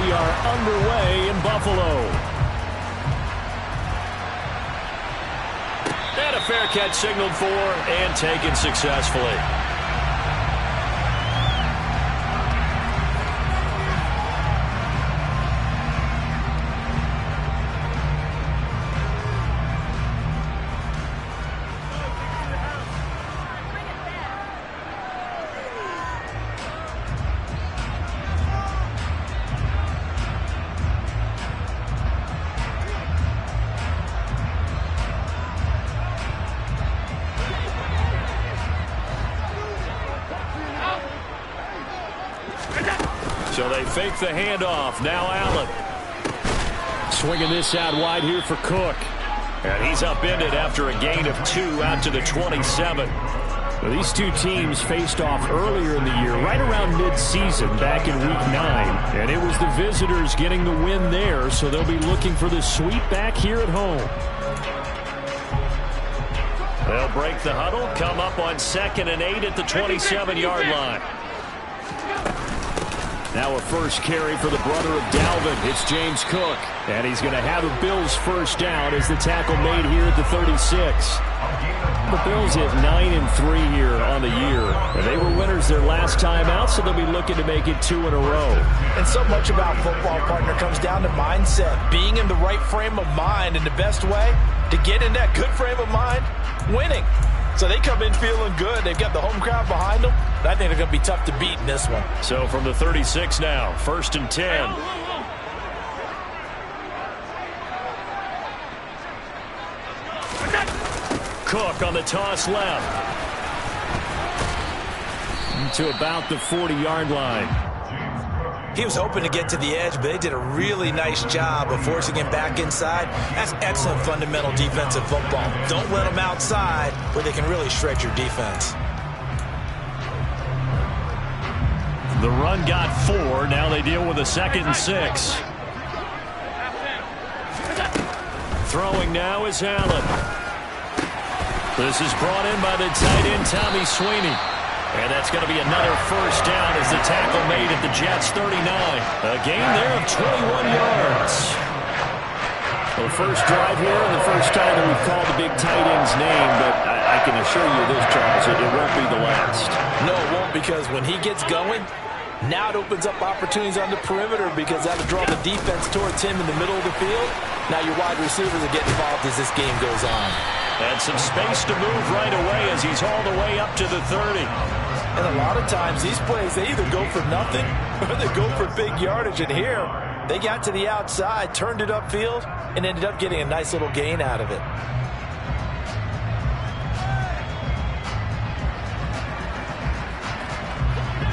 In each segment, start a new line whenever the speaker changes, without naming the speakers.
we are underway in Buffalo. And a fair catch signaled for and taken successfully. So they fake the handoff. Now Allen. Swinging this out wide here for Cook. And he's upended after a gain of 2 out to the 27. Well, these two teams faced off earlier in the year, right around mid-season, back in Week 9. And it was the visitors getting the win there, so they'll be looking for the sweep back here at home. They'll break the huddle, come up on 2nd and 8 at the 27-yard line. Now a first carry for the brother of Dalvin. It's James Cook. And he's going to have the Bills first down as the tackle made here at the 36. The Bills hit 9-3 here on the year. And they were winners their last time out, so they'll be looking to make it 2 in a row.
And so much about football, partner, comes down to mindset. Being in the right frame of mind, and the best way to get in that good frame of mind, winning. So they come in feeling good. They've got the home crowd behind them. I think they're going to be tough to beat in this one.
So from the 36 now, 1st and 10. Cook on the toss left. To about the 40-yard line.
He was hoping to get to the edge, but they did a really nice job of forcing him back inside. That's excellent fundamental defensive football. Don't let them outside where they can really shred your defense.
The run got 4. Now they deal with a 2nd and 6. Throwing now is Allen. This is brought in by the tight end, Tommy Sweeney. And that's going to be another first down as the tackle made at the Jets' 39. A gain there of 21 yards. Well, the first drive here and the first time that we've called the big tight end's name, but I can assure you this, Charles, it won't be the last.
No, it won't, because when he gets going, now it opens up opportunities on the perimeter because that'll draw the defense towards him in the middle of the field. Now your wide receivers will get involved as this game goes on.
And some space to move right away as he's all the way up to the 30.
And a lot of times these plays, they either go for nothing or they go for big yardage. And here, they got to the outside, turned it upfield, and ended up getting a nice little gain out of it.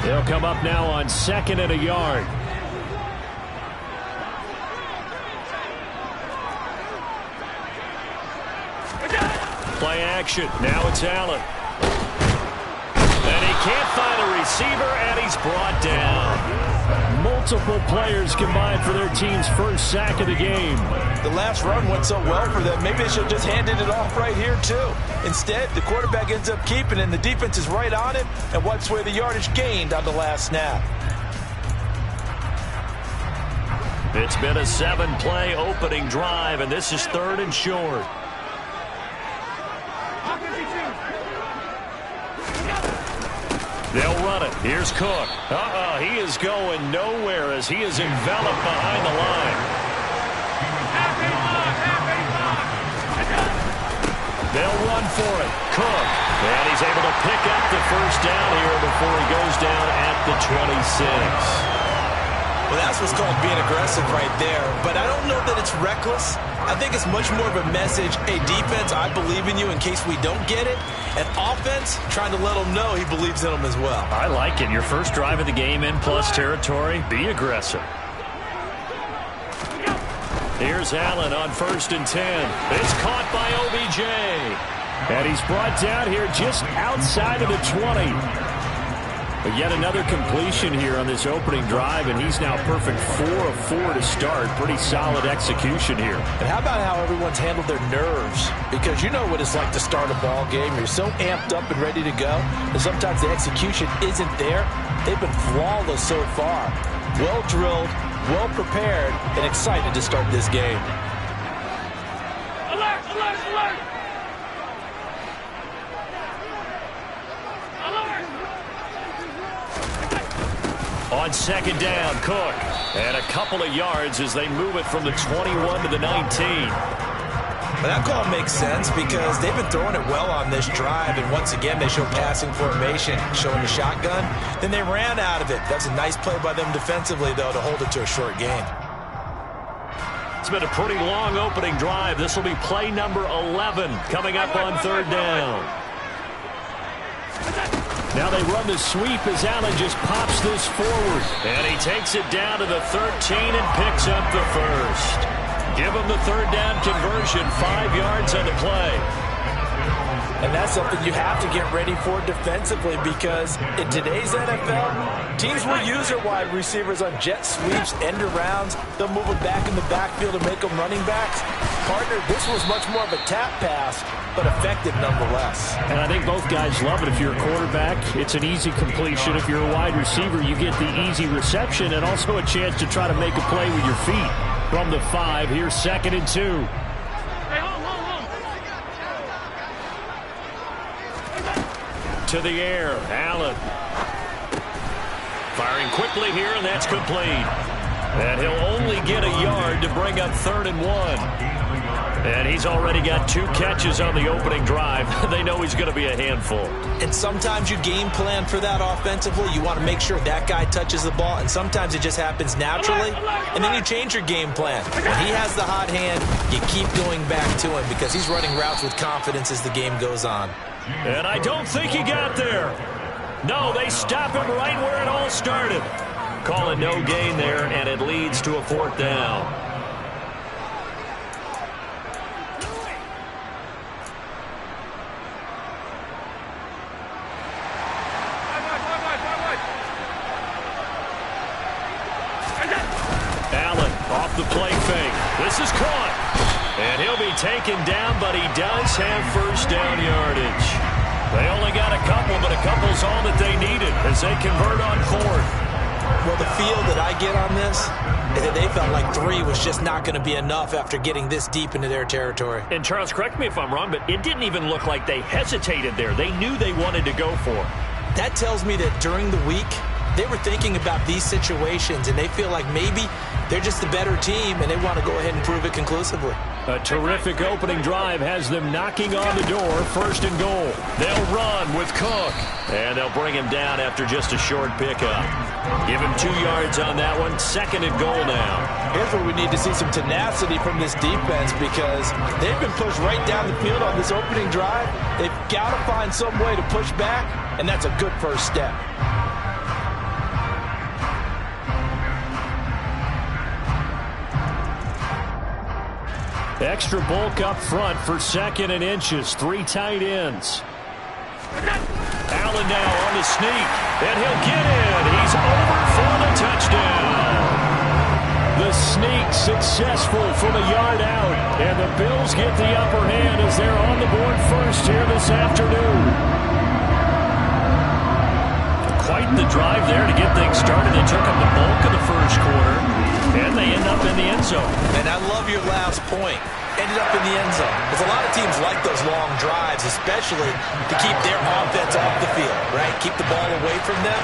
They'll come up now on 2nd and a yard. Play action. Now it's Allen. And he can't find a receiver, and he's brought down. Multiple players combined for their team's first sack of the game.
The last run went so well for them. Maybe they should have just handed it off right here, too. Instead, the quarterback ends up keeping it, and the defense is right on it and wipes away the yardage gained on the last snap.
It's been a 7-play opening drive, and this is 3rd and short. They'll run it. Here's Cook. He is going nowhere as he is enveloped behind the line. They'll run for it. Cook. And he's able to pick up the first down here before he goes down at the 26.
Well, that's what's called being aggressive right there. But I don't know that it's reckless. I think it's much more of a message. Hey, defense, I believe in you in case we don't get it. And offense, trying to let them know he believes in them as well.
I like it. Your first drive of the game in plus territory. Be aggressive. Here's Allen on 1st and 10. It's caught by OBJ. And he's brought down here just outside of the 20. But yet another completion here on this opening drive, and he's now perfect 4 of 4 to start. Pretty solid execution here.
And how about how everyone's handled their nerves? Because you know what it's like to start a ball game. You're so amped up and ready to go, and sometimes the execution isn't there. They've been flawless so far. Well drilled, well prepared, and excited to start this game.
Alert, alert, alert!
On second down, Cook. And a couple of yards as they move it from the 21 to the 19.
But that call makes sense because they've been throwing it well on this drive, and once again they show passing formation, showing the shotgun. Then they ran out of it. That's a nice play by them defensively, though, to hold it to a short gain.
It's been a pretty long opening drive. This will be play number 11 coming up on third down. Now they run the sweep as Allen just pops this forward. And he takes it down to the 13 and picks up the first. Give him the third down conversion, 5 yards on the play.
And that's something you have to get ready for defensively because in today's NFL, teams will use their wide receivers on jet sweeps, end arounds. They'll move them back in the backfield and make them running backs. Partner, this was much more of a tap pass, but effective nonetheless.
And I think both guys love it. If you're a quarterback, it's an easy completion. If you're a wide receiver, you get the easy reception and also a chance to try to make a play with your feet. From the 5, here's 2nd and 2.
Hey, hold.
To the air, Allen. Firing quickly here, and that's complete. And he'll only get a yard to bring up 3rd and 1. And he's already got 2 catches on the opening drive. They know he's going to be a handful.
And sometimes you game plan for that offensively. You want to make sure that guy touches the ball, and sometimes it just happens naturally. And then you change your game plan. When he has the hot hand, you keep going back to him because he's running routes with confidence as the game goes on.
And I don't think he got there. No, they stop him right where it all started. Calling no gain there, and it leads to a 4th down. Allen off the play fake. This is caught. And he'll be taken down, but he does have first down yardage. They only got a couple, but a couple's all that they needed as they convert on 4th.
Well, the feel that I get on this is that they felt like 3 was just not going to be enough after getting this deep into their territory.
And Charles, correct me if I'm wrong, but it didn't even look like they hesitated there. They knew they wanted to go for it.
That tells me that during the week, they were thinking about these situations, and they feel like maybe they're just the better team, and they want to go ahead and prove it conclusively.
A terrific opening drive has them knocking on the door, 1st and goal. They'll run with Cook, and they'll bring him down after just a short pickup. Give him 2 yards on that one, 2nd and goal now.
Here's where we need to see some tenacity from this defense because they've been pushed right down the field on this opening drive. They've got to find some way to push back, and that's a good first step.
Extra bulk up front for 2nd and inches. 3 tight ends. Allen now on the sneak, and he'll get in. He's over for the touchdown. The sneak successful from a yard out, and the Bills get the upper hand as they're on the board first here this afternoon. Quite the drive there to get things started. They took up the bulk of the first quarter, and they end up in the end zone.
And I love your last point. Ended up in the end zone. Because a lot of teams like those long drives, especially to keep their offense off the field, right? Keep the ball away from them.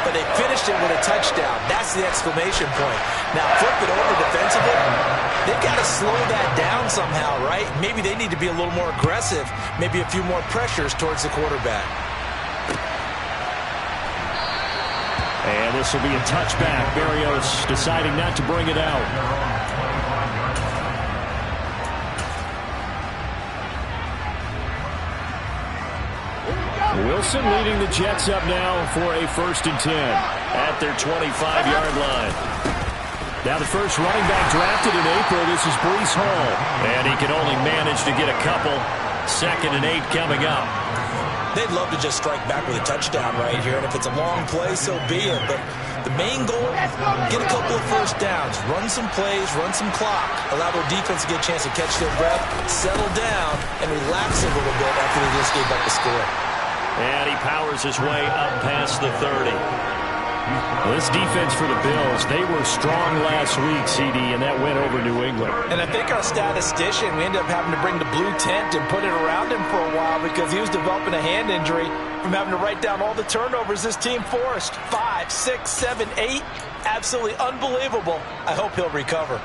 But they finished it with a touchdown. That's the exclamation point. Now, flip it over defensively. They've got to slow that down somehow, right? Maybe they need to be a little more aggressive. Maybe a few more pressures towards the quarterback.
And this will be a touchback. Berrios deciding not to bring it out. Wilson leading the Jets up now for a 1st and 10 at their 25-yard line. Now the first running back drafted in April, this is Breece Hall. And he can only manage to get a couple. 2nd and 8 coming up.
They'd love to just strike back with a touchdown right here, and if it's a long play, so be it. But the main goal, get a couple of first downs, run some plays, run some clock, allow their defense to get a chance to catch their breath, settle down, and relax a little bit after they just gave up the score.
And he powers his way up past the 30. This defense for the Bills, they were strong last week, CD, and that went over New England.
And I think our statistician, we ended up having to bring the blue tent and put it around him for a while because he was developing a hand injury from having to write down all the turnovers this team forced. 5, 6, 7, 8. Absolutely unbelievable. I hope he'll recover.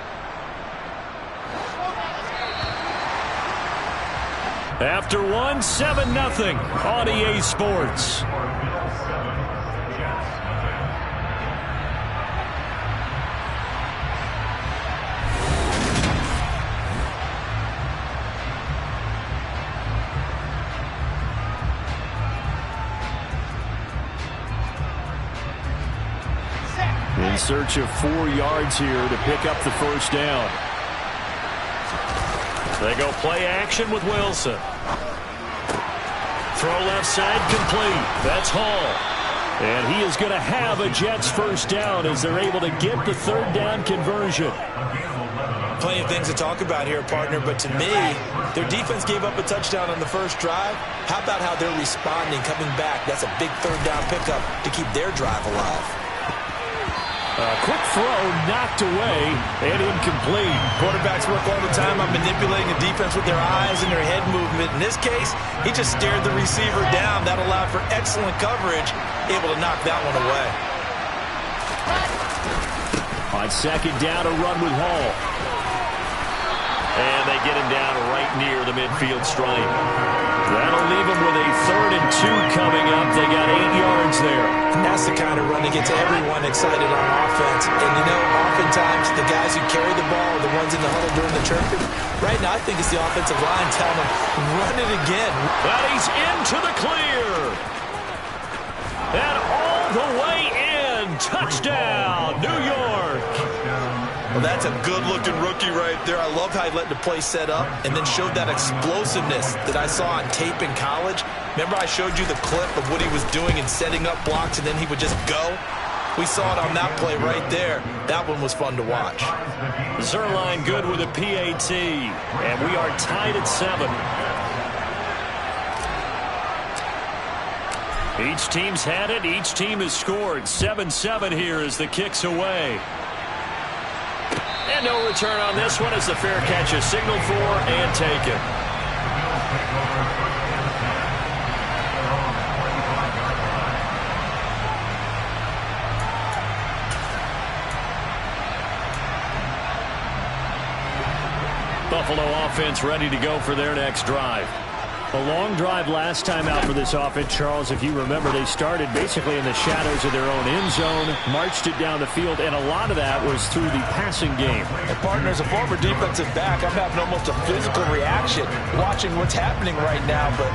After one, 7-0 on EA Sports. In search of 4 yards here to pick up the first down. They go play action with Wilson. Throw left side complete. That's Hall. And he is going to have a Jets first down as they're able to get the third down conversion.
Plenty of things to talk about here, partner, but to me, their defense gave up a touchdown on the first drive. How about how they're responding, coming back? That's a big third down pickup to keep their drive alive.
A quick throw knocked away and incomplete.
Quarterbacks work all the time on manipulating the defense with their eyes and their head movement. In this case, he just stared the receiver down. That allowed for excellent coverage, able to knock that one away.
On second down, a run with Hall. And they get him down right near the midfield stripe. That'll leave him with a 3rd and 2 coming up. They got 8 yards there.
And that's the kind of run that gets everyone excited on offense. And, you know, oftentimes the guys who carry the ball are the ones in the huddle during the chirping. Right now, I think it's the offensive line telling them, run it again.
But he's into the clear. And all the way in. Touchdown, New York.
Well, that's a good-looking rookie right there. I love how he let the play set up and then showed that explosiveness that I saw on tape in college. Remember I showed you the clip of what he was doing and setting up blocks, and then he would just go? We saw it on that play right there. That one was fun to watch.
Zerline good with a PAT, and we are tied at 7. Each team's had it. Each team has scored. 7-7 here as the kick's away. And no return on this one as the fair catch is signaled for and taken. Buffalo offense ready to go for their next drive. A long drive last time out for this offense, Charles. If you remember, they started basically in the shadows of their own end zone, marched it down the field, and a lot of that was through the passing game.
And partner, as a former defensive back, I'm having almost a physical reaction watching what's happening right now. But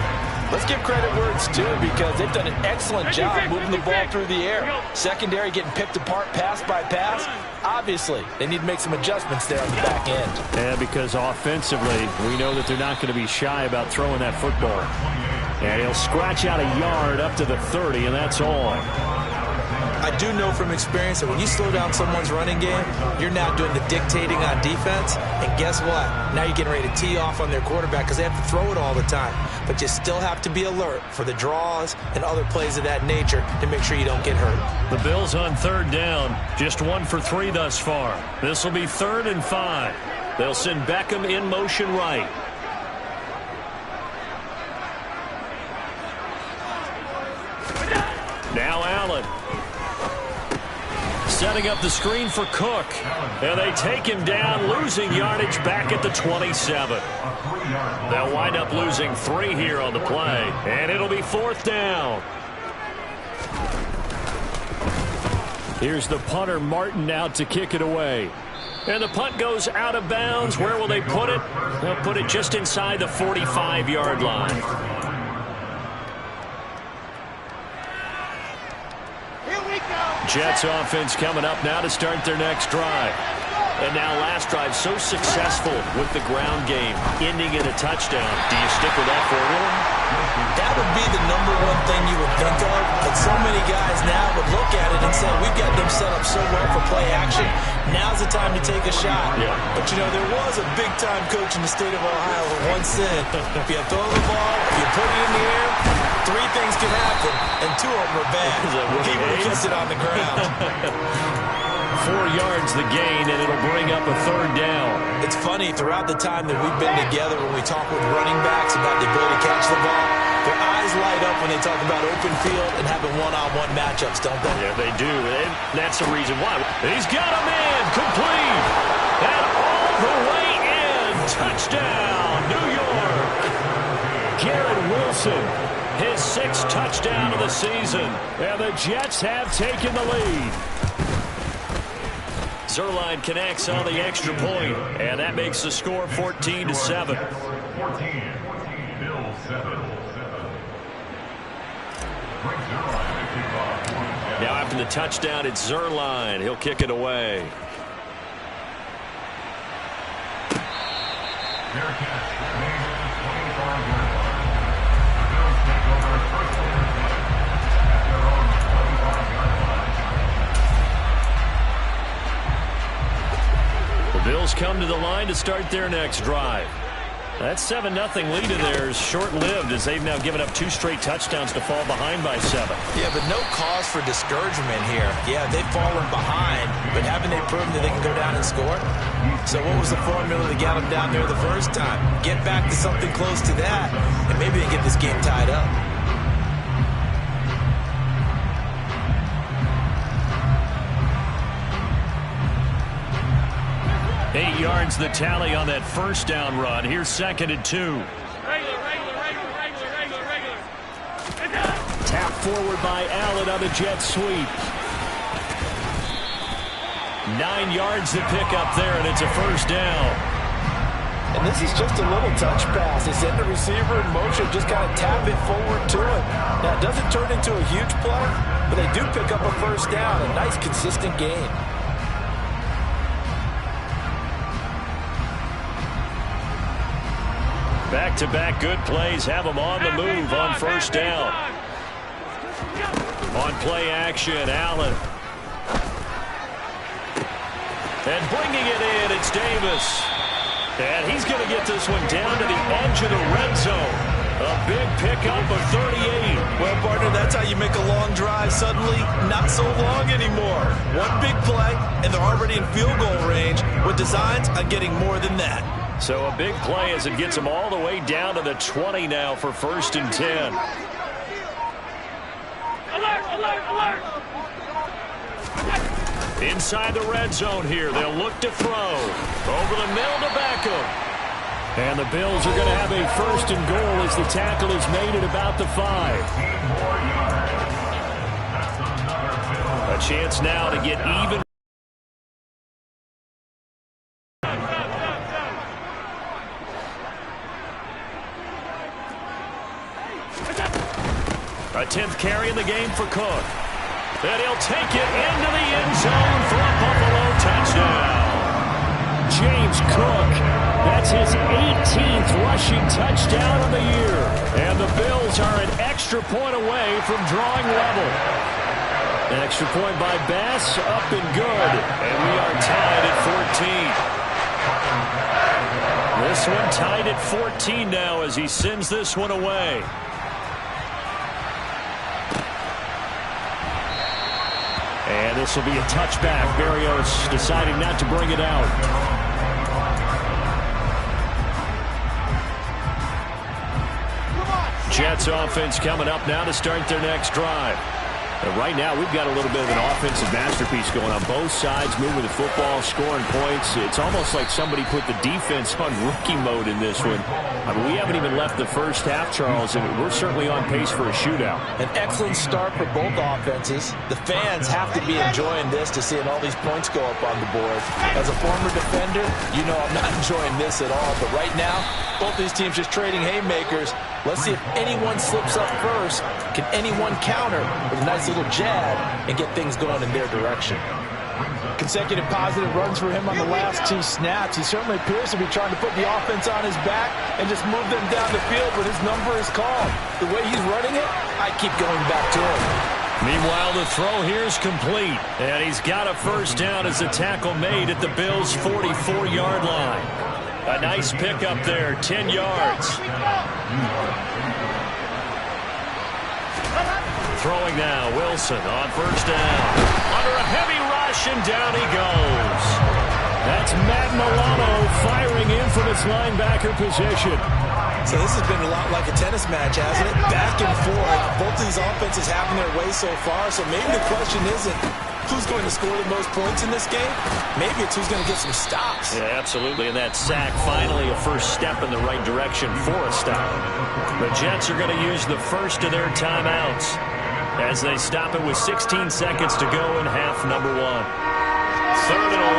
let's give credit where it's due because they've done an excellent job moving the ball through the air. Secondary getting picked apart pass by pass. Obviously, they need to make some adjustments there on the back end.
Yeah, because offensively, we know that they're not going to be shy about throwing that football. And he'll scratch out a yard up to the 30, and that's all.
I do know from experience that when you slow down someone's running game, you're now doing the dictating on defense. And guess what? Now you're getting ready to tee off on their quarterback because they have to throw it all the time. But you still have to be alert for the draws and other plays of that nature to make sure you don't get hurt.
The Bills on 3rd down, just 1 for 3 thus far. This will be 3rd and 5. They'll send Beckham in motion right. Now Allen. Setting up the screen for Cook. And they take him down, losing yardage back at the 27. They'll wind up losing 3 here on the play. And it'll be 4th down. Here's the punter, Martin, out to kick it away. And the punt goes out of bounds. Where will they put it? They'll put it just inside the 45-yard line. Jets offense coming up now to start their next drive. And now last drive so successful with the ground game, ending in a touchdown. Do you stick with that formula?
That would be the #1 thing you would think of, but so many guys now would look at it and say, we've got them set up so well for play action. Now's the time to take a shot.
Yeah.
But, you know, there was a big-time coach in the state of Ohio who once said, if you throw the ball, if you put it in the air, Three things can happen, and two of them are bad. He would have kept it on the ground.
4 yards the gain, and it'll bring up a third down.
It's funny, throughout the time that we've been together, when we talk with running backs about the ability to catch the ball, their eyes light up when they talk about open field and having one-on-one matchups, don't they?
Yeah, they do, and that's the reason why. He's got a man, complete, and all the way in. Touchdown, New York. Garrett Wilson, his 6th touchdown of the season, and the Jets have taken the lead. Zerline connects on the extra point, and that makes the score 14-7. Now after the touchdown, it's Zerline. He'll kick it away. The Bills come to the line to start their next drive. That 7-0 lead of theirs short-lived as they've now given up 2 straight touchdowns to fall behind by 7.
Yeah, but no cause for discouragement here. Yeah, they've fallen behind, but haven't they proven that they can go down and score? So what was the formula that got them down there the first time? Get back to something close to that, and maybe they get this game tied up.
Eight yards the tally on that first down run. Here's 2nd and 2. Tap forward by Allen on the jet sweep. 9 yards to pick up there, and it's a first down.
And this is just a little touch pass. They send the receiver in motion, just kind of tap it forward to him. Now, it doesn't turn into a huge play, but they do pick up a first down. A nice, consistent gain.
Back-to-back good plays have them on the move on first down. On play action, Allen. And bringing it in, it's Davis. And he's going to get this one down to the edge of the red zone. A big pickup of 38.
Well, partner, that's how you make a long drive suddenly not so long anymore. One big play, and they're already in field goal range with designs on getting more than that.
So a big play as it gets them all the way down to the 20 now for 1st and 10.
Alert, alert, alert!
Inside the red zone here, they'll look to throw. Over the middle to Beckham. And the Bills are going to have a 1st and goal as the tackle is made at about the 5. A chance now to get even. A 10th carry in the game for Cook. And he'll take it into the end zone for a Buffalo touchdown. James Cook, that's his 18th rushing touchdown of the year. And the Bills are an extra point away from drawing level. An extra point by Bass, up and good. And we are tied at 14. This one tied at 14 now as he sends this one away. And this will be a touchback. Berrios deciding not to bring it out. Jets offense coming up now to start their next drive. And right now, we've got a little bit of an offensive masterpiece going on. Both sides moving the football, scoring points. It's almost like somebody put the defense on rookie mode in this one. I mean, we haven't even left the first half, Charles, and we're certainly on pace for a shootout.
An excellent start for both offenses. The fans have to be enjoying this to seeing all these points go up on the board. As a former defender, you know I'm not enjoying this at all. But right now, both these teams just trading haymakers. Let's see if anyone slips up first. Can anyone counter with a nice little jab and get things going in their direction? Consecutive positive runs for him on the last 2 snaps. He certainly appears to be trying to put the offense on his back and just move them down the field when his number is called. The way he's running it, I keep going back to him.
Meanwhile, the throw here is complete. And he's got a first down as the tackle made at the Bills' 44-yard line. A nice pickup there, 10 yards. Throwing now, Wilson on first down. Under a heavy rush, and down he goes. That's Matt Milano firing in from its linebacker position.
So this has been a lot like a tennis match, hasn't it? Back and forth. Both of these offenses having their way so far. So maybe the question isn't who's going to score the most points in this game. Maybe it's who's going to get some stops.
Yeah, absolutely. And that sack, finally a first step in the right direction for a stop. The Jets are going to use the first of their timeouts as they stop it with 16 seconds to go in half number one. 3rd and 11.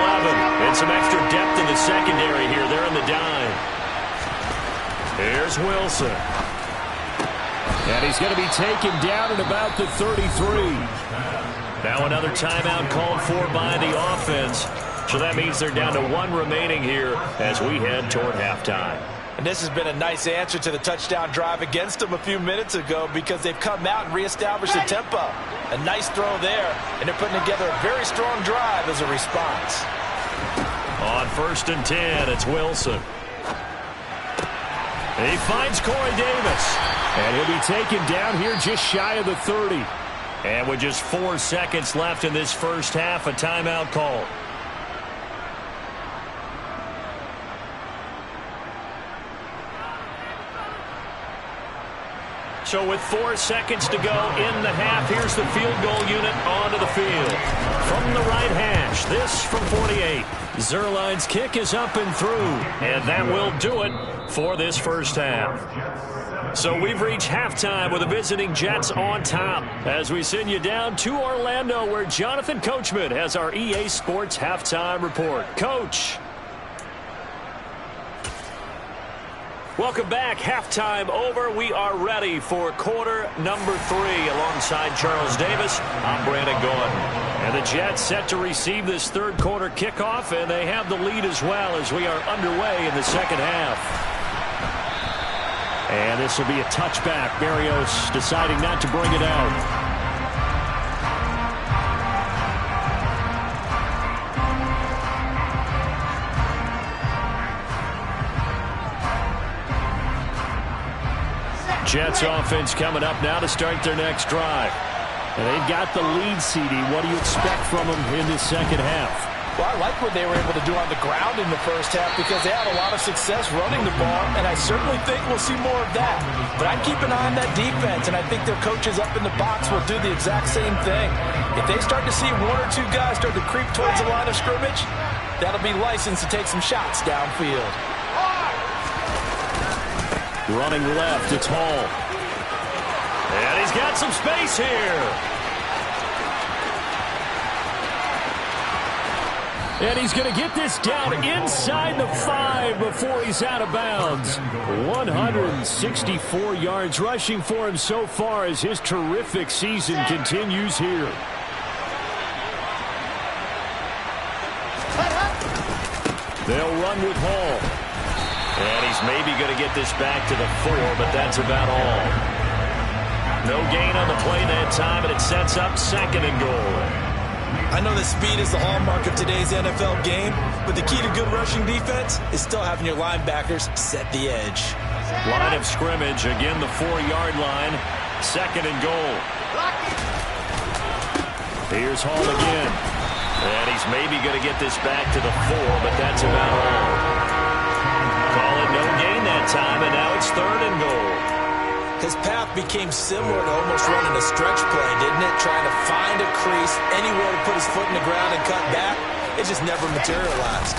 And some extra depth in the secondary here. They're in the dime. Here's Wilson. And he's going to be taken down at about the 33. Now another timeout called for by the offense. So that means they're down to 1 remaining here as we head toward halftime.
And this has been a nice answer to the touchdown drive against them a few minutes ago because they've come out and reestablished the tempo. A nice throw there, and they're putting together a very strong drive as a response.
On 1st and 10, it's Wilson. He finds Corey Davis. And he'll be taken down here just shy of the 30. And with just 4 seconds left in this first half, a timeout call. So with 4 seconds to go in the half, here's the field goal unit onto the field. From the right hash, this from 48. Zuerlein's kick is up and through, and that will do it for this first half. So we've reached halftime with the visiting Jets on top as we send you down to Orlando where Jonathan Coachman has our EA Sports halftime report. Coach. Welcome back. Halftime over. We are ready for quarter number 3 alongside Charles Davis. I'm Brandon Gordon. And the Jets set to receive this third quarter kickoff, and they have the lead as well as we are underway in the second half. And this will be a touchback. Barrios deciding not to bring it out. Jets offense coming up now to start their next drive. And they've got the lead, CD. What do you expect from them in this second half?
Well, I like what they were able to do on the ground in the first half because they had a lot of success running the ball, and I certainly think we'll see more of that. But I'd keep an eye on that defense, and I think their coaches up in the box will do the exact same thing. If they start to see 1 or 2 guys start to creep towards the line of scrimmage, that'll be licensed to take some shots downfield.
Running left, it's Hall. And he's got some space here. And he's going to get this down inside the 5 before he's out of bounds. 164 yards rushing for him so far as his terrific season continues here. They'll run with Hall. And he's maybe going to get this back to the 4, but that's about all. No gain on the play that time, and it sets up 2nd and goal.
I know that speed is the hallmark of today's NFL game, but the key to good rushing defense is still having your linebackers set the edge.
Line of scrimmage, again the 4-yard line, 2nd and goal. Here's Hall again. And he's maybe going to get this back to the 4, but that's about all. Call it no gain that time, and now it's 3rd and goal.
His path became similar to almost running a stretch play, didn't it? Trying to find a crease, anywhere to put his foot in the ground and cut back. It just never materialized.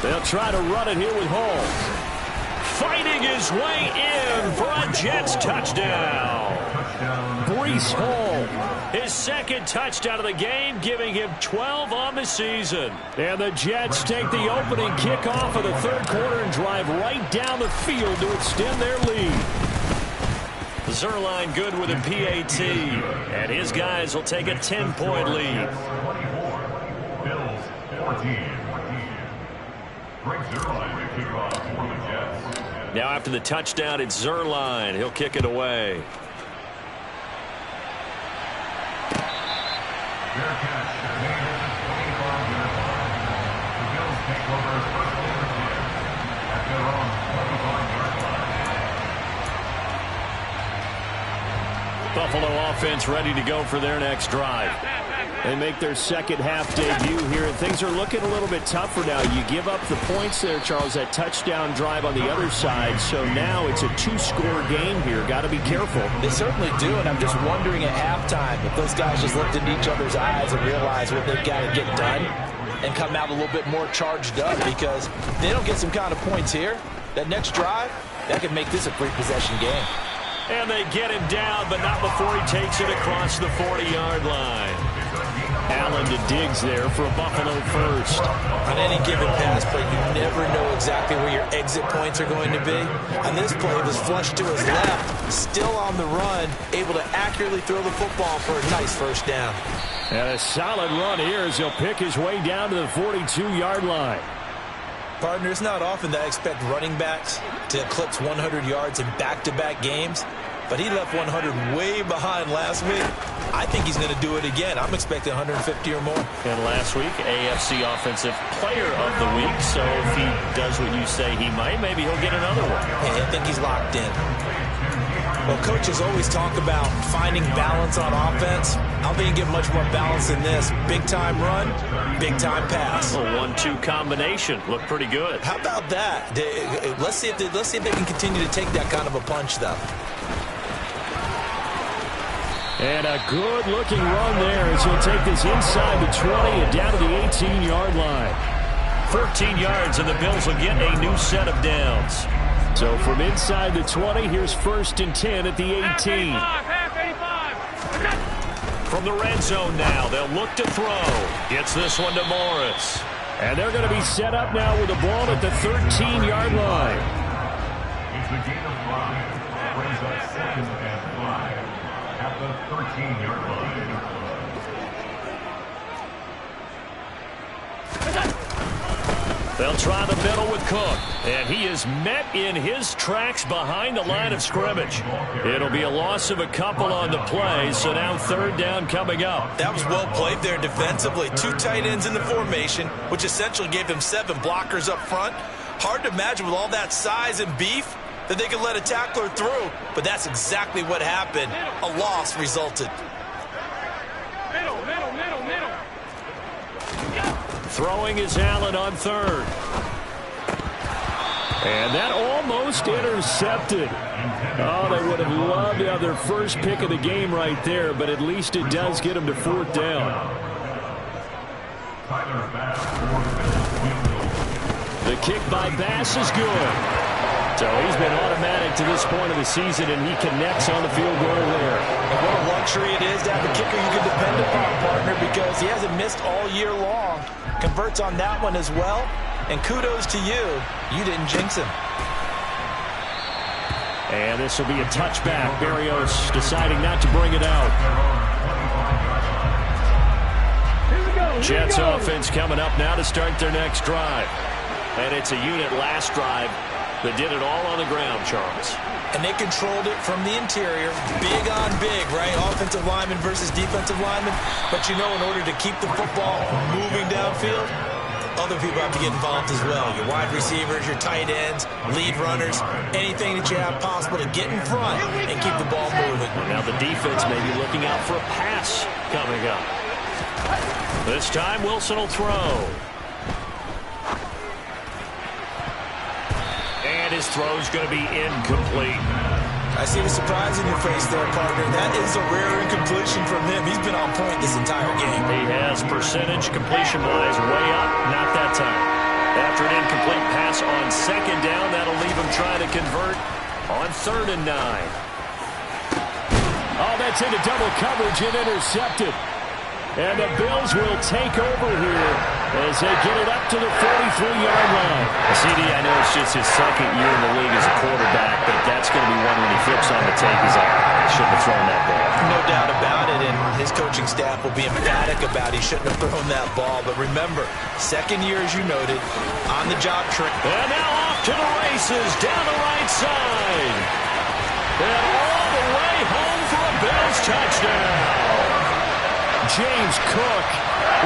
They'll try to run it here with Hall. Fighting his way in for a Jets touchdown. Breece Hall, his 2nd touchdown of the game, giving him 12 on the season. And the Jets take the opening kickoff of the third quarter and drive right down the field to extend their lead. Zuerlein good with a PAT, and his guys will take a 10-point lead.
Bills 14. Greg Zuerlein to kick off for the Jets.
Now after the touchdown, it's Zuerlein. He'll kick it away.
Fair catch. The Bills take over first and 10 at their own 25-yard line.
The Buffalo offense ready to go for their next drive. They make their second half debut here, and things are looking a little bit tougher now. You give up the points there, Charles, that touchdown drive on the other side. So now it's a two-score game here. Got to be careful.
They certainly do, and I'm just wondering at halftime if those guys just looked into each other's eyes and realized what they've got to get done and come out a little bit more charged up, because if they don't get some kind of points here, that next drive, that could make this a free-possession game.
And they get him down, but not before he takes it across the 40-yard line. Allen to Diggs there for a Buffalo first.
On any given pass play, you never know exactly where your exit points are going to be. On this play, it was flushed to his left, still on the run, able to accurately throw the football for a nice first down.
And a solid run here as he'll pick his way down to the 42-yard line.
Partner, it's not often that I expect running backs to eclipse 100 yards in back-to-back games, but he left 100 way behind last week. I think he's going to do it again. I'm expecting 150 or more.
And last week, AFC Offensive Player of the Week. So if he does what you say he might, maybe he'll get another one.
Hey, I think he's locked in. Well, coaches always talk about finding balance on offense. I don't think you get much more balance than this. Big-time run, big-time pass.
A 1-2 combination. Looked pretty good.
How about that? Let's see if they can continue to take that kind of a punch, though.
And a good-looking run there as he'll take this inside the 20 and down to the 18-yard line. 14 yards, and the Bills will get a new set of downs. So from inside the 20, here's 1st and 10 at the 18. From the red zone now, they'll look to throw. Gets this one to Morris. And they're going to be set up now with the ball at the 13-yard line.
It's a gain of 5. Brings up 2nd and 5 at the 13-yard line.
They'll try the middle with Cook, and he is met in his tracks behind the line of scrimmage. It'll be a loss of a couple on the play, so now 3rd down coming up.
That was well played there defensively. 2 tight ends in the formation, which essentially gave them 7 blockers up front. Hard to imagine with all that size and beef that they could let a tackler through, but that's exactly what happened. A loss resulted.
Throwing is Allen on 3rd. And that almost intercepted. Oh, they would have loved to have their first pick of the game right there, but at least it does get them to 4th down. The kick by Bass is good. So he's been automatic to this point of the season, and he connects on the field goal there.
And what a luxury it is to have a kicker you can depend upon, partner, because he hasn't missed all year long. Converts on that one as well. And kudos to you. You didn't jinx him.
And this will be a touchback. Berrios deciding not to bring it out. Jets offense coming up now to start their next drive. And it's a unit last drive that did it all on the ground, Charles.
And they controlled it from the interior. Big on big, right? Offensive lineman versus defensive lineman. But you know, in order to keep the football moving downfield, other people have to get involved as well. Your wide receivers, your tight ends, lead runners, anything that you have possible to get in front and keep the ball moving.
Now the defense may be looking out for a pass coming up. This time Wilson will throw. And his throw's going to be incomplete.
I see the surprise in your face there, partner. That is a rare incompletion from him. He's been on point this entire game.
He has percentage completion-wise way up. Not that time. After an incomplete pass on 2nd down, that'll leave him trying to convert on 3rd and 9. Oh, that's into double coverage and intercepted. And the Bills will take over here as they get it up to the 43-yard line. CD, I know it's just his 2nd year in the league as a quarterback, but that's going to be one when he flips on the tape. He's like, I shouldn't have thrown that ball.
No doubt about it, and his coaching staff will be emphatic about he shouldn't have thrown that ball. But remember, 2nd year, as you noted, on-the-job trick.
And now off to the races down the right side. And all the way home for a Bills touchdown. James Cook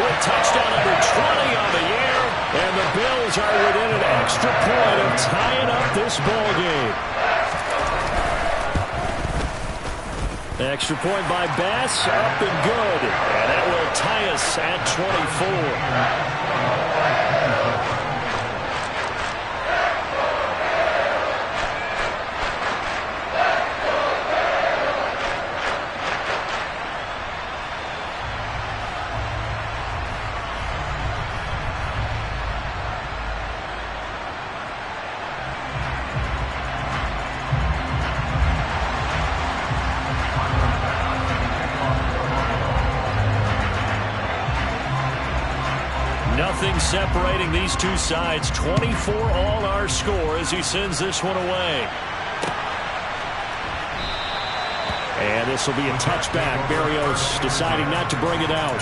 with touchdown number 20 on the year, and the Bills are within an extra point of tying up this ball game. Extra point by Bass, up and good. And that will tie us at 24. Nothing separating these two sides. 24 all our score as he sends this one away. And this will be a touchback. Berrios deciding not to bring it out.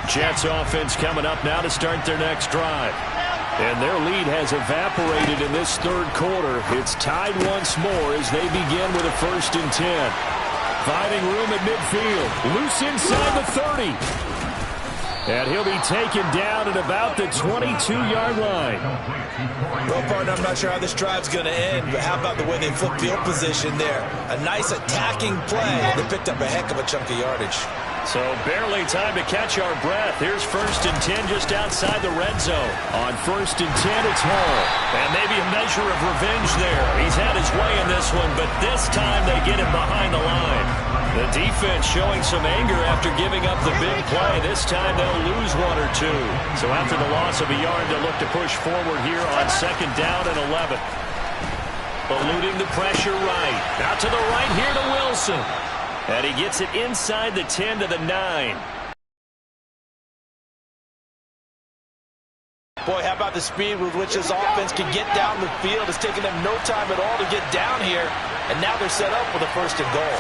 Jets offense coming up now to start their next drive. And their lead has evaporated in this third quarter. It's tied once more as they begin with a 1st and 10. Finding room at midfield. Loose inside the 30. And he'll be taken down at about the 22-yard line.
Well, partner, I'm not sure how this drive's going to end, but how about the way they flip field position there? A nice attacking play. They picked up a heck of a chunk of yardage.
So barely time to catch our breath. Here's 1st and 10 just outside the red zone. On 1st and 10, it's Hall. And maybe a measure of revenge there. He's had his way in this one, but this time they get him behind the line. The defense showing some anger after giving up the big play. This time they'll lose 1 or 2. So after the loss of a yard, they'll look to push forward here on 2nd down and 11. Eluding the pressure right. Out to the right here to Wilson. And he gets it inside the 10 to the 9.
Boy, how about the speed with which this offense can get down the field? It's taken them no time at all to get down here. And now they're set up with a 1st and goal.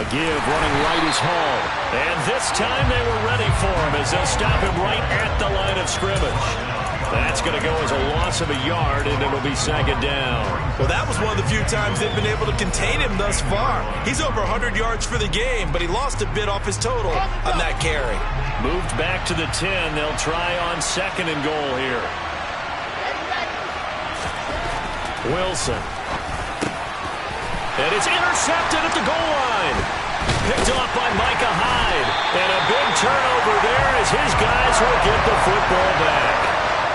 A give running right is Hall. And this time they were ready for him as they'll stop him right at the line of scrimmage. That's going to go as a loss of a yard, and it'll be 2nd down.
Well, that was one of the few times they've been able to contain him thus far. He's over 100 yards for the game, but he lost a bit off his total on that carry.
Moved back to the 10. They'll try on 2nd and goal here. Wilson. And it's intercepted at the goal line. Picked off by Micah Hyde. And a big turnover there as his guys will get the football back.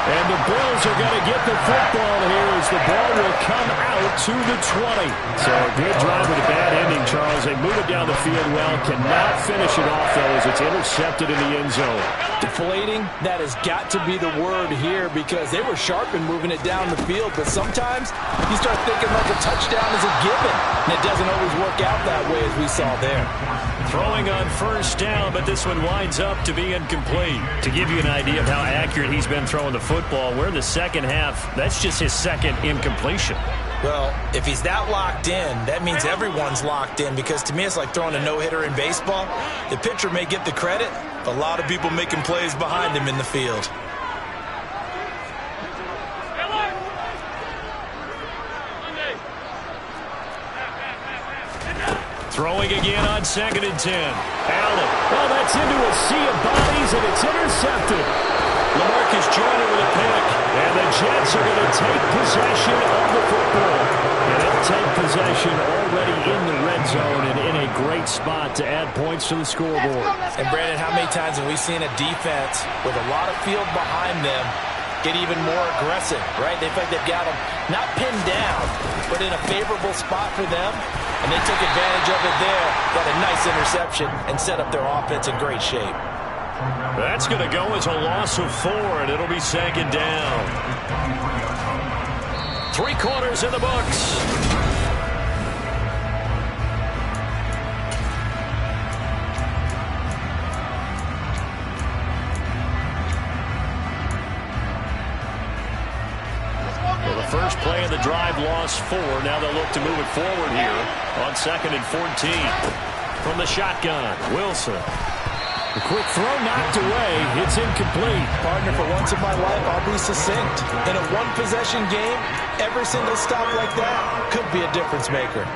And the Bills are going to get the football here as the ball will come out to the 20. So a good drive with a bad ending, Charles. They move it down the field well. Cannot finish it off, though, as it's intercepted in the end zone.
Deflating, that has got to be the word here because they were sharp in moving it down the field. But sometimes you start thinking like a touchdown is a given. And it doesn't always work out that way as we saw there.
Throwing on 1st down, but this one winds up to be incomplete. To give you an idea of how accurate he's been throwing the football, we're in the 2nd half. That's just his 2nd incompletion.
Well, if he's that locked in, that means everyone's locked in because to me it's like throwing a no-hitter in baseball. The pitcher may get the credit, but a lot of people making plays behind him in the field.
Throwing again on 2nd and 10. Allen. Oh, that's into a sea of bodies, and it's intercepted. LaMarcus Joyner with a pick. And the Jets are going to take possession of the football. And they'll take possession already in the red zone and in a great spot to add points to the scoreboard.
And, Brandon, how many times have we seen a defense with a lot of field behind them get even more aggressive, right? They feel like they've got them not pinned down, but in a favorable spot for them. And they took advantage of it there, got a nice interception, and set up their offense in great shape.
That's going to go as a loss of 4, and it'll be 2nd down. 3 quarters in the books. Well, the first play of the drive lost 4. Now they'll look to move it forward here on 2nd and 14. From the shotgun, Wilson. A quick throw knocked away. It's incomplete.
Partner, for once in my life, I'll be succinct. In a one-possession game, every single stop like that could be a difference maker.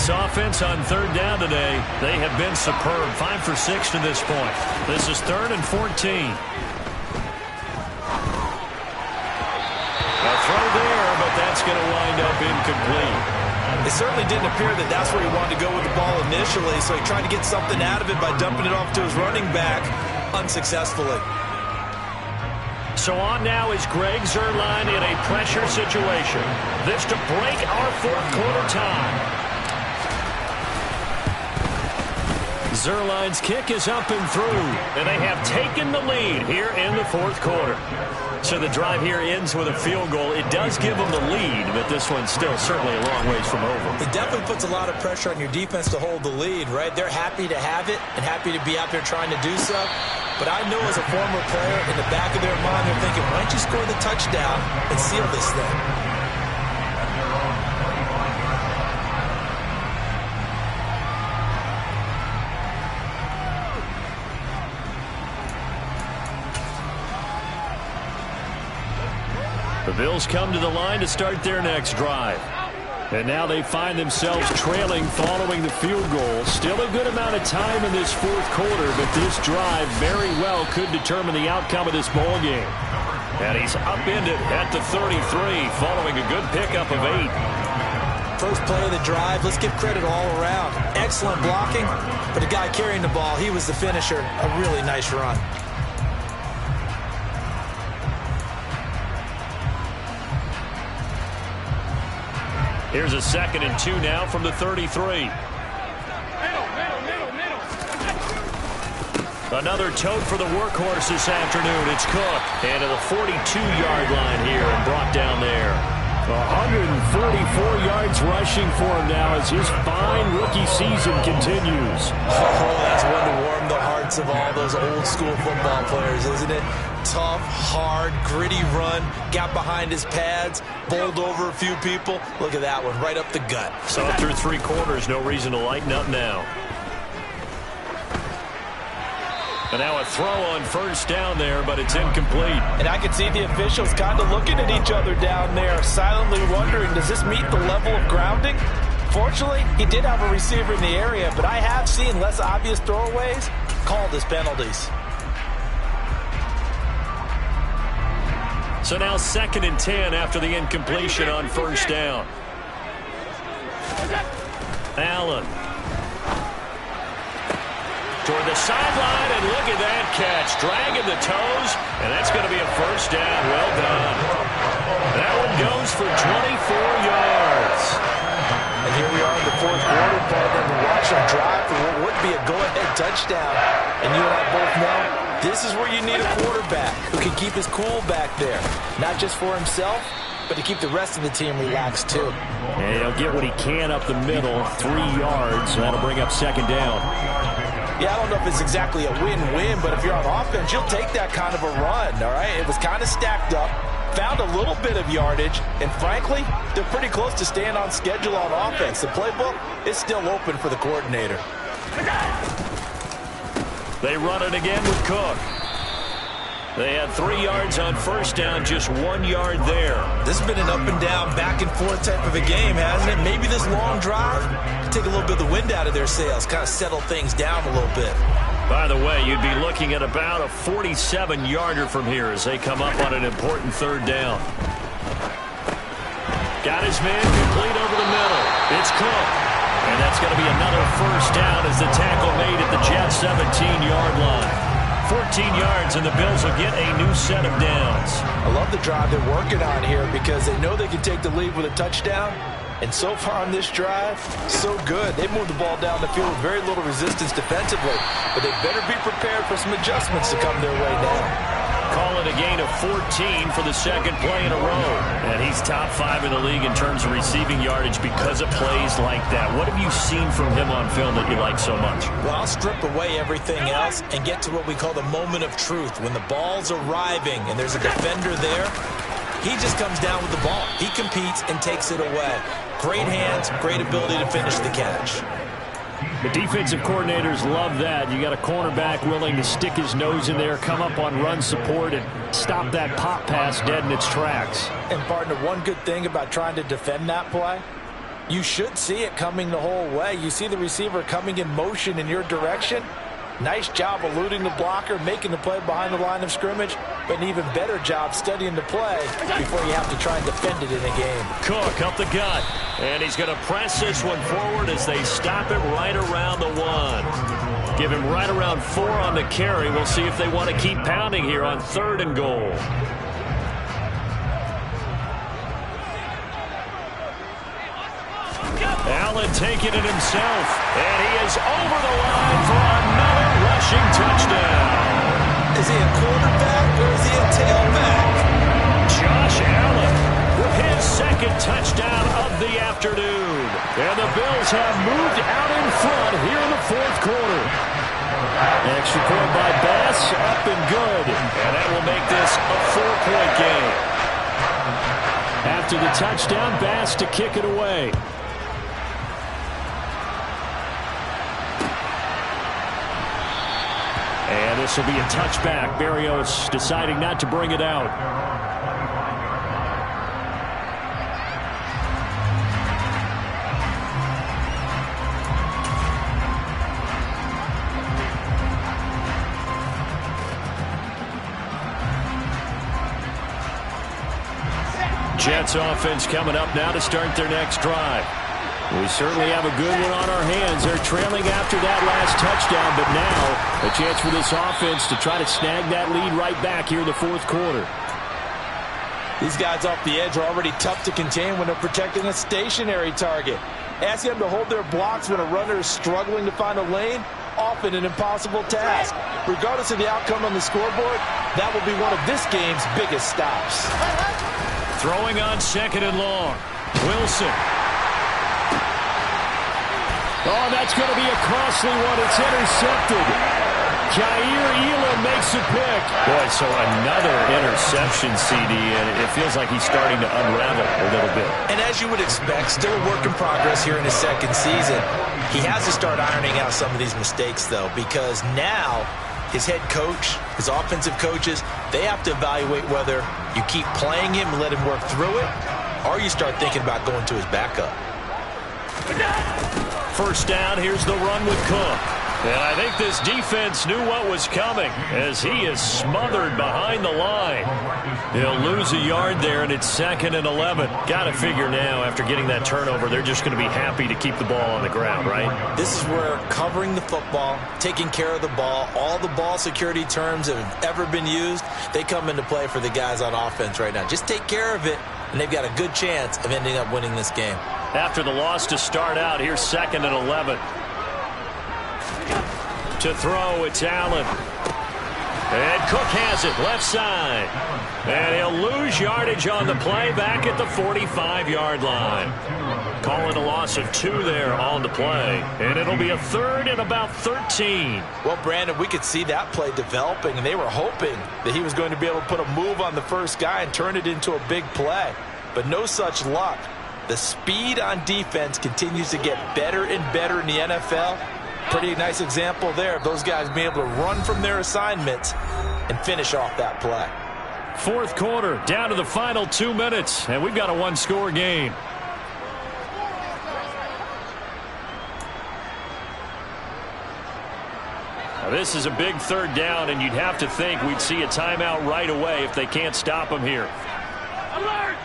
This offense on third down today, they have been superb. 5 for 6 to this point. This is 3rd and 14. A throw there, but that's going to wind up incomplete.
It certainly didn't appear that that's where he wanted to go with the ball initially, so he tried to get something out of it by dumping it off to his running back unsuccessfully.
So on now is Greg Zuerlein in a pressure situation. This to break our fourth quarter tie. Zuerlein's kick is up and through, and they have taken the lead here in the fourth quarter. So the drive here ends with a field goal. It does give them the lead, but this one's still certainly a long ways from over.
It definitely puts a lot of pressure on your defense to hold the lead, right? They're happy to have it and happy to be out there trying to do so. But I know as a former player, in the back of their mind, they're thinking, why don't you score the touchdown and seal this thing?
The Bills come to the line to start their next drive. And now they find themselves trailing following the field goal. Still a good amount of time in this fourth quarter, but this drive very well could determine the outcome of this ball game. And he's upended at the 33 following a good pickup of 8.
First play of the drive, let's give credit all around. Excellent blocking, but the guy carrying the ball, he was the finisher. A really nice run.
Here's a 2nd and 2 now from the 33. Another tote for the workhorse this afternoon. It's Cook. And to the 42-yard line here and brought down there. 144 yards rushing for him now as his fine rookie season continues.
Oh, that's one to warm the hearts of all those old-school football players, isn't it? Tough, hard, gritty run, got behind his pads, bowled over a few people. Look at that one, right up the gut.
So through 3 quarters, no reason to lighten up now. And now a throw on first down there, but it's incomplete.
And I can see the officials kind of looking at each other down there, silently wondering, does this meet the level of grounding? Fortunately, he did have a receiver in the area, but I have seen less obvious throwaways called as penalties.
So now 2nd and 10 after the incompletion on first down. Allen. Toward the sideline, and look at that catch. Dragging the toes, and that's going to be a first down. Well done. That one goes for 24 yards.
And here we are in the fourth quarter, Paul. Then we watch them drive for what would be a go-ahead touchdown. And you and I both know this is where you need a quarterback who can keep his cool back there. Not just for himself, but to keep the rest of the team relaxed, too.
And he'll get what he can up the middle, 3 yards. That'll bring up 2nd down.
Yeah, I don't know if it's exactly a win-win, but if you're on offense, you'll take that kind of a run, all right? It was kind of stacked up, found a little bit of yardage, and frankly, they're pretty close to staying on schedule on offense. The playbook is still open for the coordinator.
They run it again with Cook. They had 3 yards on first down, just 1 yard there.
This has been an up-and-down, back-and-forth type of a game, hasn't it? Maybe this long drive can take a little bit of the wind out of their sails, kind of settle things down a little bit.
By the way, you'd be looking at about a 47-yarder from here as they come up on an important 3rd down. Got his man complete over the middle. It's Cook. And that's going to be another first down as the tackle made at the Jets' 17-yard line. 14 yards, and the Bills will get a new set of downs.
I love the drive they're working on here because they know they can take the lead with a touchdown. And so far on this drive, so good. They moved the ball down the field with very little resistance defensively. But they better be prepared for some adjustments to come their way now.
Call it a gain of 14 for the 2nd play in a row. And he's top 5 in the league in terms of receiving yardage because of plays like that. What have you seen from him on film that you like so much?
Well, I'll strip away everything else and get to what we call the moment of truth. When the ball's arriving and there's a defender there, he just comes down with the ball. He competes and takes it away. Great hands, great ability to finish the catch.
The defensive coordinators love that. You got a cornerback willing to stick his nose in there, come up on run support, and stop that pop pass dead in its tracks.
And, partner, one good thing about trying to defend that play, You should see it coming the whole way. You see the receiver coming in motion in your direction. Nice job eluding the blocker, making the play behind the line of scrimmage, but an even better job studying the play before you have to try and defend it in a game.
Cook up the gut, and he's going to press this one forward as they stop it right around the 1. Give him right around 4 on the carry. We'll see if they want to keep pounding here on 3rd and goal. Allen taking it himself, and he is over the line for another rushing touchdown.
Is he a quarterback or is he a tailback?
Josh Allen with his 2nd touchdown of the afternoon. And the Bills have moved out in front here in the 4th quarter. Extra point by Bass, up and good. And that will make this a 4-point game. After the touchdown, Bass to kick it away. And this will be a touchback. Berrios deciding not to bring it out. Jets offense coming up now to start their next drive. We certainly have a good one on our hands. They're trailing after that last touchdown, but now a chance for this offense to try to snag that lead right back here in the 4th quarter.
These guys off the edge are already tough to contain when they're protecting a stationary target. Asking them to hold their blocks when a runner is struggling to find a lane, often an impossible task. Regardless of the outcome on the scoreboard, that will be one of this game's biggest stops.
Throwing on 2nd and long. Wilson. Oh, that's going to be a costly one. It's intercepted. Jair Elam makes a pick. Boy, so another interception, CD, and it feels like he's starting to unravel a little bit.
And as you would expect, still a work in progress here in his 2nd season. He has to start ironing out some of these mistakes, though, because now his head coach, his offensive coaches, they have to evaluate whether you keep playing him and let him work through it, or you start thinking about going to his backup.
1st down, here's the run with Cook. And I think this defense knew what was coming as he is smothered behind the line. He'll lose a yard there, and it's 2nd and 11. Got to figure now, after getting that turnover, they're just going to be happy to keep the ball on the ground, right?
This is where covering the football, taking care of the ball, all the ball security terms that have ever been used, they come into play for the guys on offense right now. Just take care of it, and they've got a good chance of ending up winning this game.
After the loss to start out, here's 2nd and 11. To throw, it's Allen. And Cook has it, left side. And he'll lose yardage on the play back at the 45-yard line. Calling a loss of 2 there on the play. And it'll be a 3rd and about 13.
Well, Brandon, we could see that play developing, and they were hoping that he was going to be able to put a move on the first guy and turn it into a big play. But no such luck. The speed on defense continues to get better and better in the NFL. Pretty nice example there of those guys being able to run from their assignments and finish off that play.
4th quarter, down to the final 2 minutes, and we've got a 1-score game. Now this is a big 3rd down, and you'd have to think we'd see a timeout right away if they can't stop them here.
Alert!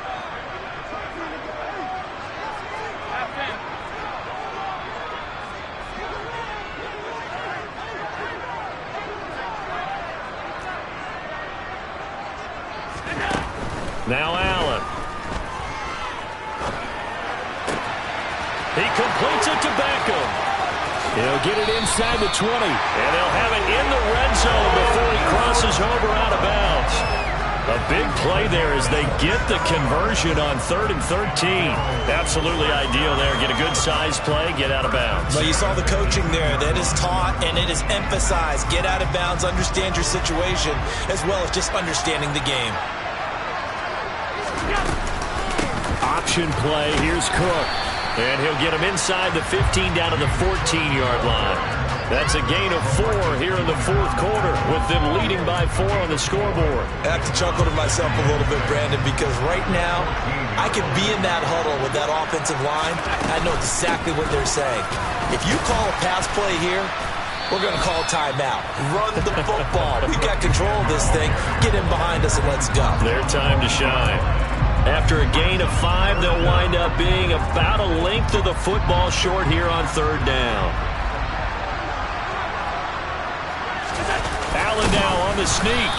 Now Allen. He completes it to Beckham. He'll get it inside the 20. And they'll have it in the red zone before he crosses over out of bounds. A big play there as they get the conversion on 3rd and 13. Absolutely ideal there. Get a good size play, get out of bounds.
Well, you saw the coaching there. That is taught and it is emphasized. Get out of bounds, understand your situation, as well as just understanding the game.
Option play. Here's Cook. And he'll get him inside the 15 down to the 14-yard line. That's a gain of 4 here in the 4th quarter with them leading by 4 on the scoreboard.
I have to chuckle to myself a little bit, Brandon, because right now I could be in that huddle with that offensive line. I know exactly what they're saying. If you call a pass play here, we're going to call timeout. Run the football. We've got control of this thing. Get in behind us and let's go.
Their time to shine. After a gain of 5, they'll wind up being about a length of the football short here on 3rd down. Allen now on the sneak.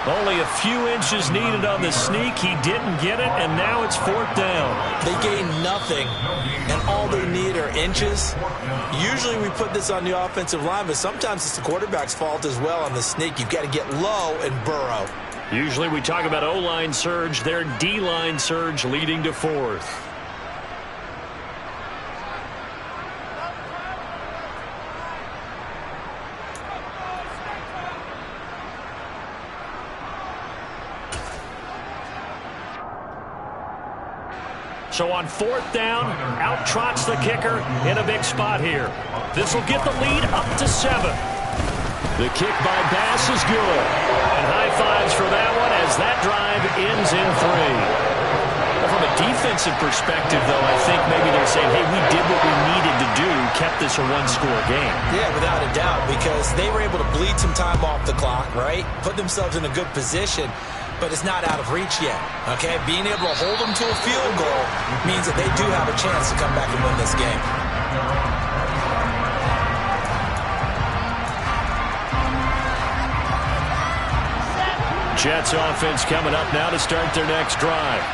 Only a few inches needed on the sneak. He didn't get it, and now it's 4th down.
They gain nothing, and all they need are inches. Usually we put this on the offensive line, but sometimes it's the quarterback's fault as well on the sneak. You've got to get low and burrow.
Usually we talk about O-line surge. Their D-line surge leading to 4th. So on 4th down, out trots the kicker in a big spot here. This will get the lead up to 7. The kick by Bass is good. And high fives for that one as that drive ends in 3. From a defensive perspective, though, I think maybe they're saying, hey, we did what we needed to do, kept this a one-score game.
Yeah, without a doubt, because they were able to bleed some time off the clock, right? Put themselves in a good position. But it's not out of reach yet, okay? Being able to hold them to a field goal means that they do have a chance to come back and win this game.
Jets offense coming up now to start their next drive.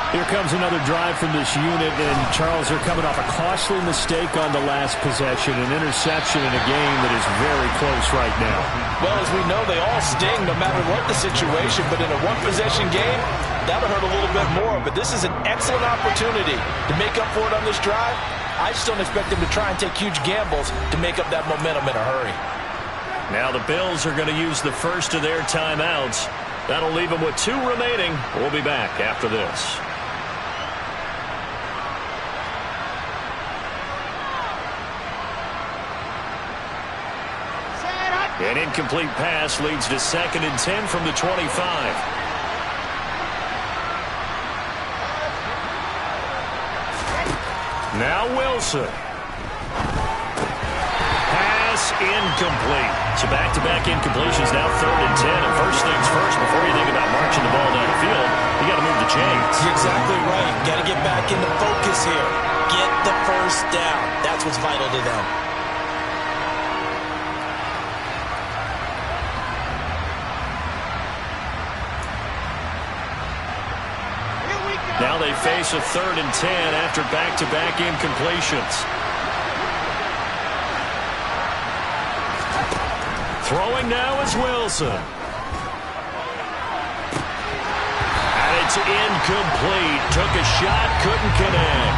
Here comes another drive from this unit, and Charles, they're coming off a costly mistake on the last possession, an interception in a game that is very close right now.
Well, as we know, they all sting no matter what the situation, but in a one-possession game, that would hurt a little bit more. But this is an excellent opportunity to make up for it on this drive. I just don't expect them to try and take huge gambles to make up that momentum in a hurry.
Now the Bills are going to use the first of their timeouts. That'll leave them with 2 remaining. We'll be back after this. An incomplete pass leads to 2nd and 10 from the 25. Now Wilson. Pass incomplete. So back-to-back incompletions, now 3rd and 10. And first things first, before you think about marching the ball down the field, you got to move the chains.
You're exactly right. Got to get back into focus here. Get the first down. That's what's vital to them.
Now they face a 3rd and 10 after back-to-back incompletions. Throwing now is Wilson. And it's incomplete. Took a shot, couldn't connect.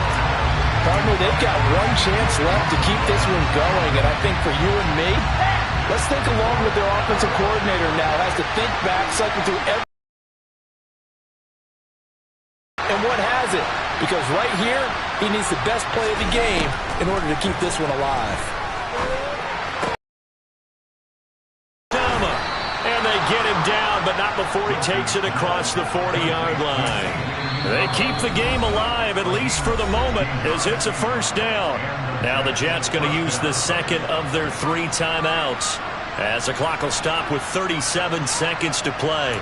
Partner, they've got one chance left to keep this one going, and I think for you and me, let's think along with their offensive coordinator now. Has to think back, cycle through every and what has it? Because right here, he needs the best play of the game in order to keep this one alive.
And they get him down, but not before he takes it across the 40-yard line. They keep the game alive, at least for the moment, as it's a 1st down. Now the Jets going to use the 2nd of their 3 timeouts, as the clock will stop with 37 seconds to play.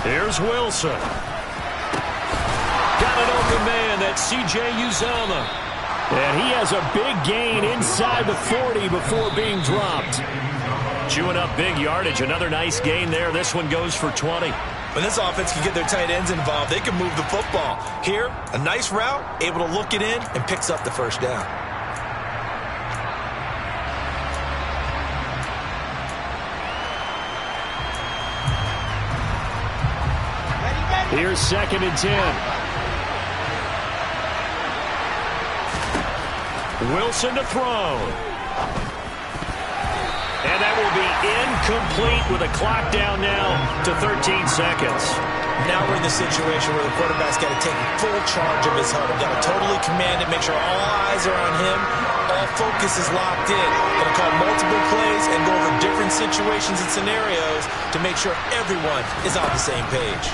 Here's Wilson. Got an open man. That's C.J. Uzomah.
And he has a big gain inside the 40 before being dropped.
Chewing up big yardage. Another nice gain there. This one goes for 20.
When this offense can get their tight ends involved, they can move the football. Here, a nice route, able to look it in, and picks up the 1st down.
Here's 2nd and 10.
Wilson to throw. And that will be incomplete with a clock down now to 13 seconds.
Now we're in the situation where the quarterback's got to take full charge of his huddle. Got to totally command it, make sure all eyes are on him. All focus is locked in. Going to call multiple plays and go over different situations and scenarios to make sure everyone is on the same page.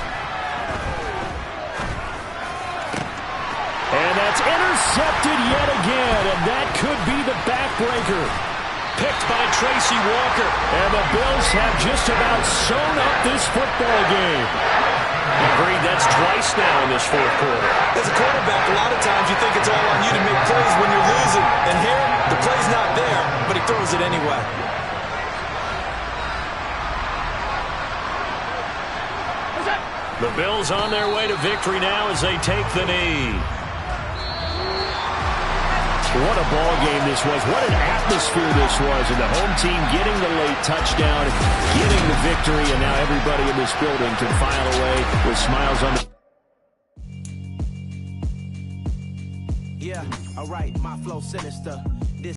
And that's intercepted yet again, and that could be the backbreaker.
Picked by Tracy Walker.
And the Bills have just about sewn up this football game.
Agreed, that's twice now in this fourth quarter.
As a quarterback, a lot of times you think it's all on you to make plays when you're losing. And here, the play's not there, but he throws it anyway.
The Bills on their way to victory now as they take the knee.
What a ball game this was. What an atmosphere this was. And the home team getting the late touchdown, getting the victory, and now everybody in this building can file away with smiles on the...
Yeah, all right, my flow sinister.